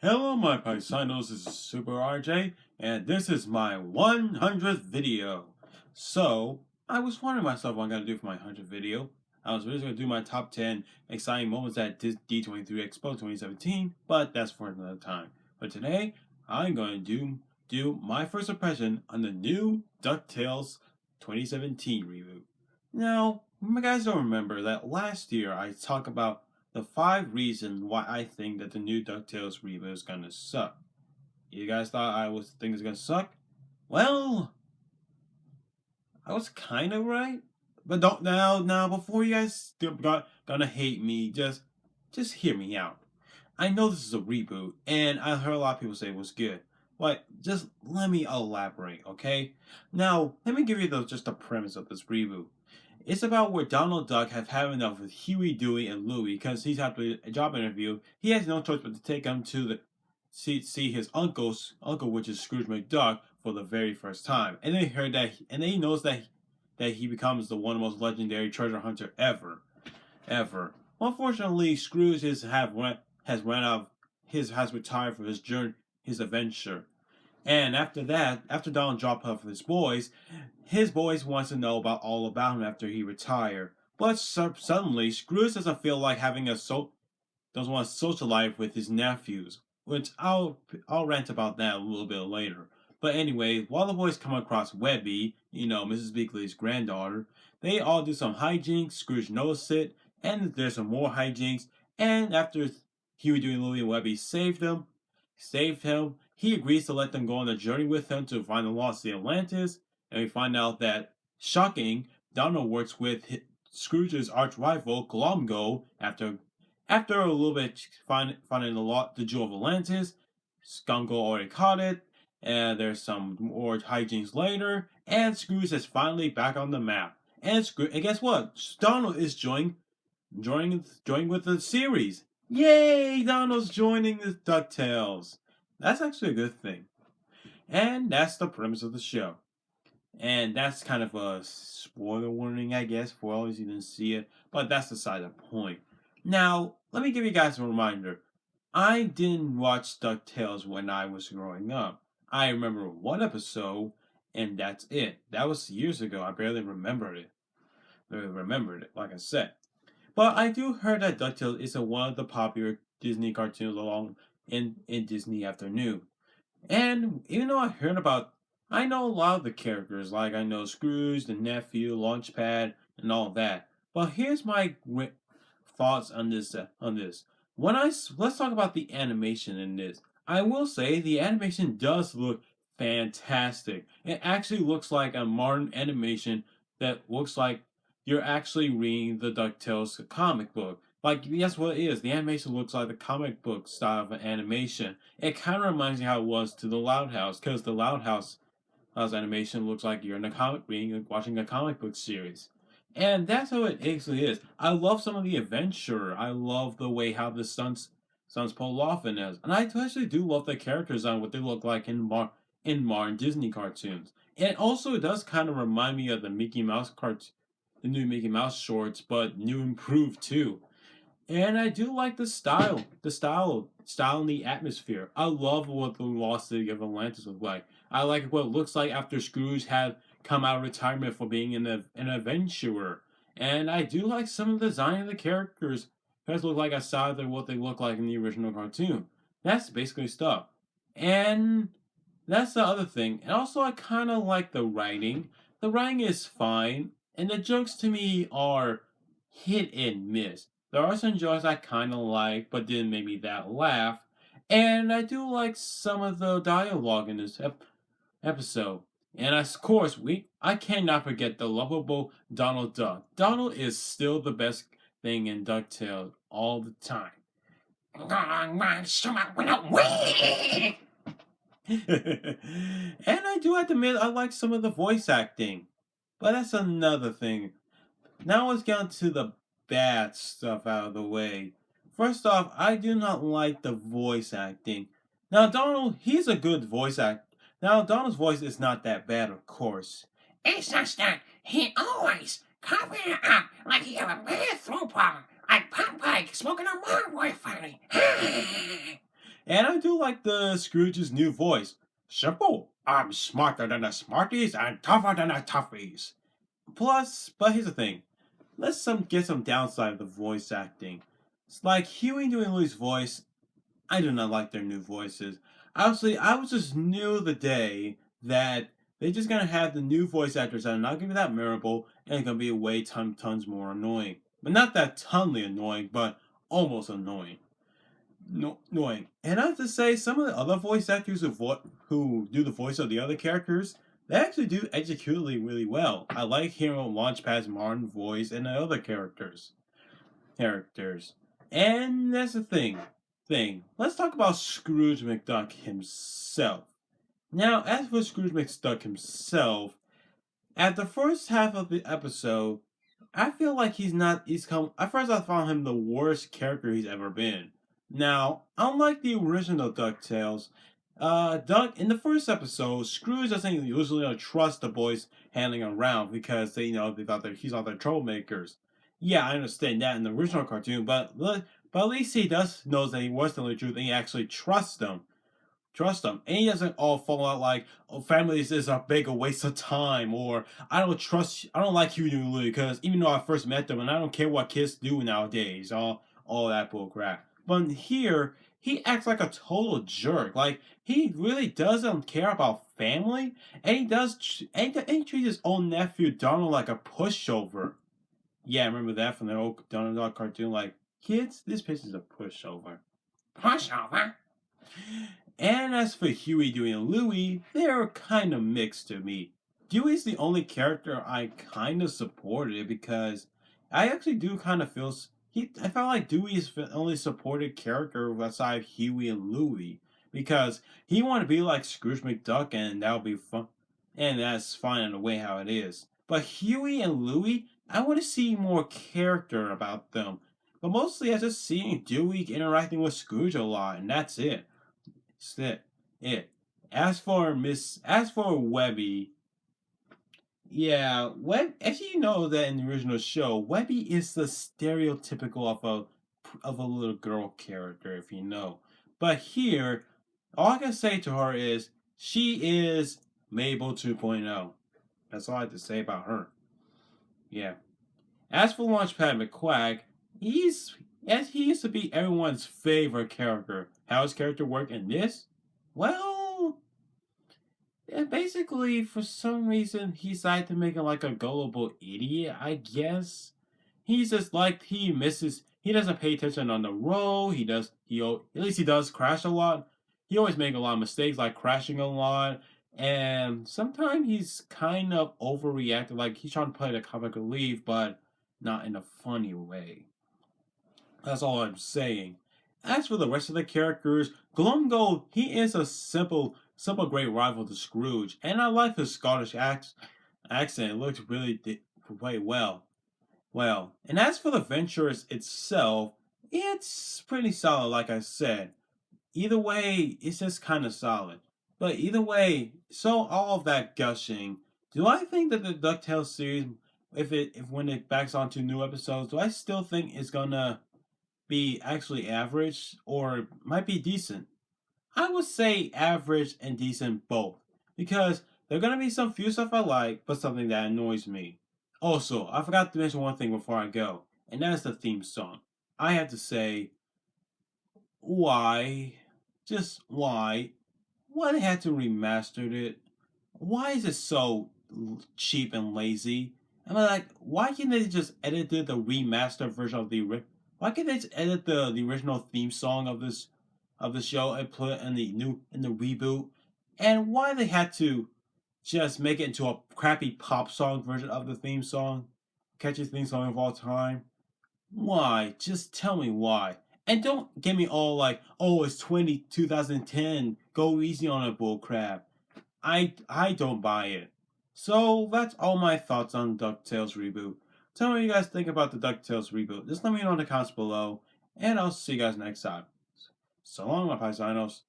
Hello, my paisanos. This is Super RJ, and this is my 100th video. So, I was wondering myself what I'm going to do for my 100th video. I was originally going to do my top 10 exciting moments at D23 Expo 2017, but that's for another time. But today, I'm going to do my first impression on the new DuckTales 2017 reboot. Now, you guys don't remember that last year I talked about the 5 reasons why I think that the new DuckTales reboot is gonna suck. You guys thought I was think it's gonna suck? Well, I was kind of right. But don't now before you guys gonna hate me, just hear me out. I know this is a reboot, and I heard a lot of people say it was good. But just let me elaborate, okay? Now, let me give you just the premise of this reboot. It's about where Donald Duck has had enough with Huey, Dewey, and Louie because he's after a job interview. He has no choice but to take them to the see his uncle, which is Scrooge McDuck, for the very first time. And they heard that, and they knows that he becomes the one of the most legendary treasure hunter ever. Unfortunately, Scrooge has run out. Has retired from his journey, his adventure. And after that, after Donald dropped off his boys wants to know all about him after he retired. But suddenly, Scrooge doesn't feel like having doesn't want to socialize with his nephews, which I'll rant about that a little bit later. But anyway, while the boys come across Webby, Mrs. Beakley's granddaughter, they all do some hijinks. Scrooge notices it, and there's some more hijinks. And after Huey, Dewey, Louie, and Webby saved him, he agrees to let them go on a journey with him to find the lost city Atlantis. And we find out that, shocking, Donald works with Scrooge's arch rival Glomgo after a little bit finding the Jewel of Atlantis. Skungo already caught it, and there's some more hijinks later, and Scrooge is finally back on the map. And guess what? Donald is joining with the series. Yay! Donald's joining the DuckTales. That's actually a good thing. And that's the premise of the show. And that's kind of a spoiler warning, I guess, for all of you didn't see it. But that's beside the point. Now, let me give you guys a reminder. I didn't watch DuckTales when I was growing up. I remember one episode, and that's it. That was years ago. I barely remembered it, like I said. But I do heard that DuckTales is one of the popular Disney cartoons along in Disney Afternoon. And even though I know a lot of the characters, like I know Scrooge, the nephew, Launchpad, and all that. But here's my thoughts on this. Let's talk about the animation in this. I will say the animation does look fantastic. It actually looks like a modern animation that looks like you're actually reading the DuckTales comic book. Like, that's what it is. The animation looks like the comic book style of animation. It kind of reminds me how it was to the Loud House, because the Loud House animation looks like you're in a comic reading, watching a comic book series. And that's how it actually is. I love some of the adventure. I love the way how the stunts pulled off in this. And I actually do love the characters on what they look like in modern Disney cartoons. And also, it does kind of remind me of the the new Mickey Mouse shorts, but new improved too. And I do like the style and the atmosphere. I love what the Lost City of Atlantis looks like. I like what it looks like after Scrooge had come out of retirement for being an adventurer. And I do like some of the design of the characters. Does look like aside than what they look like in the original cartoon. That's basically stuff. And that's the other thing. And also, I kind of like the writing. The writing is fine, and the jokes to me are hit and miss. There are some jokes I kind of like, but didn't make me that laugh. And I do like some of the dialogue in this episode. And of course, I cannot forget the lovable Donald Duck. Donald is still the best thing in DuckTales all the time. And I do have to admit, I like some of the voice acting. But that's another thing. Now let's get to the bad stuff out of the way. First off, I do not like the voice acting. Now, he's a good voice actor. Now, Donald's voice is not that bad, of course. It's just that he always covering it up like he have a bad throat problem, like Popeye smoking a Marlboro funny. And I do like the Scrooge's new voice. Simple. I'm smarter than the smarties and tougher than the toughies. Plus, but here's the thing. Let's get some downside of the voice acting. It's like Huey doing Louie's voice. I do not like their new voices. Obviously, I was just new the day that they're just gonna have the new voice actors that are not gonna be that memorable and gonna be way tons more annoying. But not that tonally annoying, but almost annoying. No, annoying. And I have to say, some of the other voice actors who do the voice of the other characters, they actually do execute it really well. I like hearing Launchpad's Martin voice and the other characters. And that's the thing. Let's talk about Scrooge McDuck himself. Now, as for Scrooge McDuck himself, at the first half of the episode, I feel like at first I found him the worst character he's ever been. Now, unlike the original DuckTales, Duck in the first episode, Scrooge doesn't usually trust the boys handling around because they thought that he's all their troublemakers. Yeah, I understand that in the original cartoon, but at least he does knows that he was telling the truth and he actually trusts them. And he doesn't all fall out like, "Oh, families is a big waste of time," or I don't like Huey and Louie because even though I first met them and I don't care what kids do nowadays, all that bull crap. But here, he acts like a total jerk. Like he really doesn't care about family, and and he treats his own nephew Donald like a pushover. Yeah, I remember that from the old Donald Duck cartoon. Like, kids, this bitch is a pushover. Pushover? And as for Huey, Dewey, and Louie, they're kind of mixed to me. Dewey's the only character I kind of supported because I actually do kind of I felt like Dewey is the only supported character aside Huey and Louie because he wanted to be like Scrooge McDuck and that'll be fun, and that's fine in the way how it is. But Huey and Louie, I want to see more character about them. But mostly I just seeing Dewey interacting with Scrooge a lot, and that's it. That's it. As for Webby, yeah, as you know that in the original show, Webby is the stereotypical of a little girl character, if you know. But here, all I can say to her is she is Mabel 2.0. That's all I have to say about her. Yeah. As for Launchpad McQuack, he used to be everyone's favorite character. How his character work in this? Well, yeah, basically, for some reason, he decided to make him like a gullible idiot, I guess. He's just like, he doesn't pay attention on the road, at least he does crash a lot. He always make a lot of mistakes, like crashing a lot, and sometimes he's kind of overreacting, like he's trying to play the comic relief, but not in a funny way. That's all I'm saying. As for the rest of the characters, Glumgo, he is a simple great rival to Scrooge, and I like his Scottish accent. It looks quite well. And as for the Ventures itself, it's pretty solid, like I said. Either way, it's just kind of solid. But either way, so all of that gushing, do I think that the DuckTales series, if when it backs onto new episodes, do I still think it's gonna be actually average or might be decent? I would say average and decent both because there are gonna be some few stuff I like, but something that annoys me. Also, I forgot to mention one thing before I go, and that is the theme song. I have to say, why? Just why? Why they had to remaster it? Why is it so cheap and lazy? I mean, like, why can't they just edit the remastered version of why can't they just edit the original theme song of the show and put it in the reboot? And why they had to just make it into a crappy pop song version of the theme song, catchiest theme song of all time? Why? Just tell me why. And don't get me all like, oh, it's 2010. Go easy on it, bullcrap. I don't buy it. So that's all my thoughts on DuckTales reboot. Tell me what you guys think about the DuckTales reboot. Just let me know in the comments below, and I'll see you guys next time. So long, my paisanos.